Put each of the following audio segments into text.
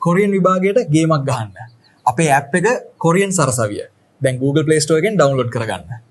Korean විභාගයට ගේමක් ගහන්න. අපේ app එක කොරියන් සරසවිය. දැන් Google Play Store එකෙන් ඩවුන්ලෝඩ් කරගන්න.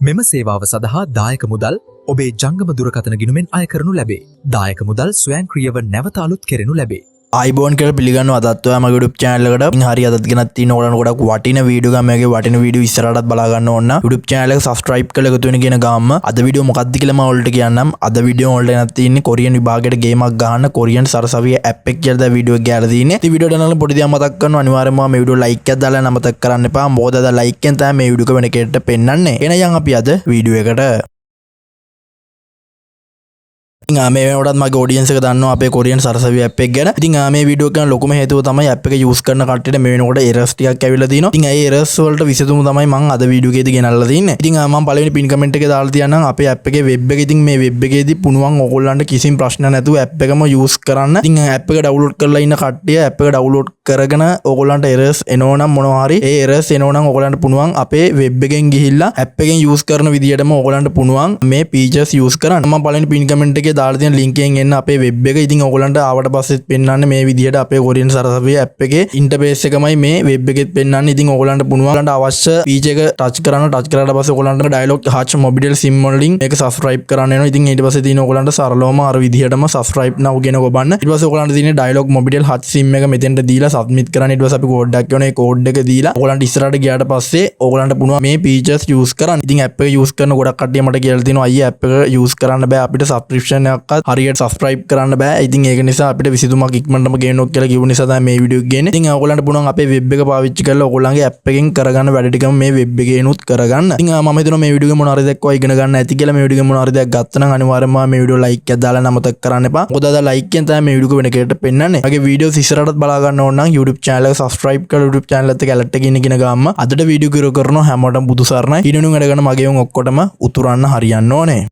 මෙම සේවාව සඳහා දායක මුදල් ඔබේ ජංගම දුරකථන ගිණුමෙන් අය කරනු ලැබේ. දායක මුදල් ස්වයංක්‍රීයව නැවත අලුත් කෙරෙනු ලැබේ. iBoon කියලා පිළිගන්න අදත් ඔයා මගේ YouTube channel එකට ඉතින් හරි අදත් ගෙනත් තියෙන ඕගොල්ලන්ට ගොඩක් වටින වීඩියෝ ගම් මේකේ වටින වීඩියෝ ඉස්සරහටත් බලා ගන්න ඕන නම් YouTube channel එක subscribe කරලා එකතු වෙන කියන ගාම අද වීඩියෝ මොකක්ද කියලා මම ඔයාලට කියන්නම්. අද වීඩියෝ වලට එනත් තියෙන්නේ කොරියන් විභාගයට ගේමක් ගහන්න කොරියන් සරසවිය app එක කියලා දා වීඩියෝ එක ගෑලා තියෙන්නේ. ඉතින් වීඩියෝ ඩනල පොඩි දිහා මතක් කරනවා අනිවාර්යයෙන්ම මේ වීඩියෝ like එකක් දාලා නමතක් කරන්න එපා. මොකද අද like එකෙන් තමයි මේ වීඩියෝ එක වෙන කෙනෙක්ට පෙන්නන්නේ. එහෙනම් අපි අද වීඩියෝ එකට මේ වෙනකොටත් මගේ ඔඩියන්ස් එක දන්නවා අපේ කොරියන් සරසවිය app එක ගැන. ඉතින් මේ වීඩියෝ එක ලොකුම හේතුව තමයි app එක use කරන කට්ටියට මේ වෙනකොට errors ටිකක් ඇවිල්ලා තිනවා. ඉතින් ඒ errors වලට විසඳුම තමයි මම අද වීඩියෝ එකේදී ගෙනල්ලා තින්නේ. ඉතින් මම පළවෙනි pin comment එකේ දාලා තියන්නම් අපේ app එකේ web එක. ඉතින් මේ web එකේදී පුණුවන් ඕගොල්ලන්ට කිසිම ප්‍රශ්න නැතුව app එකම use කරන්න. ඉතින් app එක download කරලා ඉන්න කට්ටිය app එක download කරගෙන ඕගොල්ලන්ට errors එනවනම් මොනවා හරි ඒ errors එනවනම් ඕගොල්ලන්ට පුණුවන් අපේ web එකෙන් ගිහිල්ලා app එකෙන් use කරන විදියටම ඕගොල්ලන්ට පුණුවන් මේ features use කරන්න. මම පළවෙනි pin comment එකේ දාලා තියෙන link එකෙන් එන්න අපේ වෙබ් එක. ඉතින් ඔයගොල්ලන්ට ආවට පස්සෙත් පෙන්නන්නේ මේ විදිහට අපේ කොරියන් සරසවිය app එකේ ඉන්ටර්ෆේස් එකමයි මේ වෙබ් එකෙත් පෙන්නන්නේ. ඉතින් ඔයගොල්ලන්ට පුළුවන් අවශ්‍ය feature එක ටච් කරන්න. ටච් කරාට පස්සේ ඔයගොල්ලන්ට dialog hatch mobile sim වලින් මේක subscribe කරන්න වෙනවා. ඉතින් ඊට පස්සේ තියෙන ඔයගොල්ලන්ට සරලවම අර විදිහටම subscribe now කියන ගොබන්න. ඊට පස්සේ ඔයගොල්ලන්ට තියෙන dialog mobile hatch sim එක මෙතෙන්ට දීලා submit කරන්න. ඊට පස්සේ අපි code එකක් කියවන ඒ code එක දීලා ඔයගොල්ලන්ට ඉස්සරහට ගියාට පස්සේ ඔයගොල්ලන්ට පුළුවන් මේ features use කරන්න. ඉතින් app එක use කරන ගොඩක් කට්ටිය මට කියලා තියෙනවා අයියේ app එක use කරන්න බෑ අපිට subscription එකක්වත් හරියට subscribe කරන්න බෑ. ඉතින් ඒක නිසා අපිට විසඳුමක් ඉක්මනටම ගේන්නොත් කියලා කිව්ව නිසා තමයි මේ වීඩියෝ එක ගේන්නේ. ඉතින් ඔයගොල්ලන්ට පුළුවන් අපේ වෙබ් එක පාවිච්චි කරලා ඔයගොල්ලන්ගේ app එකෙන් කරගන්න වැඩ ටිකම මේ වෙබ් එකේනොත් කරගන්න. ඉතින් මම හිතනවා මේ වීඩියෝ එක මොන හරි දෙයක් ඔය ඉගෙන ගන්න ඇති කියලා. මේ වීඩියෝ එක මොන හරි දෙයක් ගත්තා නම් අනිවාර්යයෙන්ම මේ වීඩියෝ like එකක් දාලා නමතක් කරන්න එපා. මොකද අද like එකෙන් තමයි මේ වීඩියෝ එක වෙන කෙනෙක්ට පෙන්නන්නේ. මගේ වීඩියෝස් ඉස්සරහටත් බලා ගන්න ඕන නම් YouTube channel එක subscribe කරලා YouTube channel එකත් එක්ක alert එක ඉන්න කියන ගාම අදට වීඩියෝ කිරෝ කරනවා හැමෝටම බුදු සරණයි. ඊනුණු වැඩ ගන්න මගේ උන් ඔක්කොටම උතුරන්න හරියන්න ඕනේ.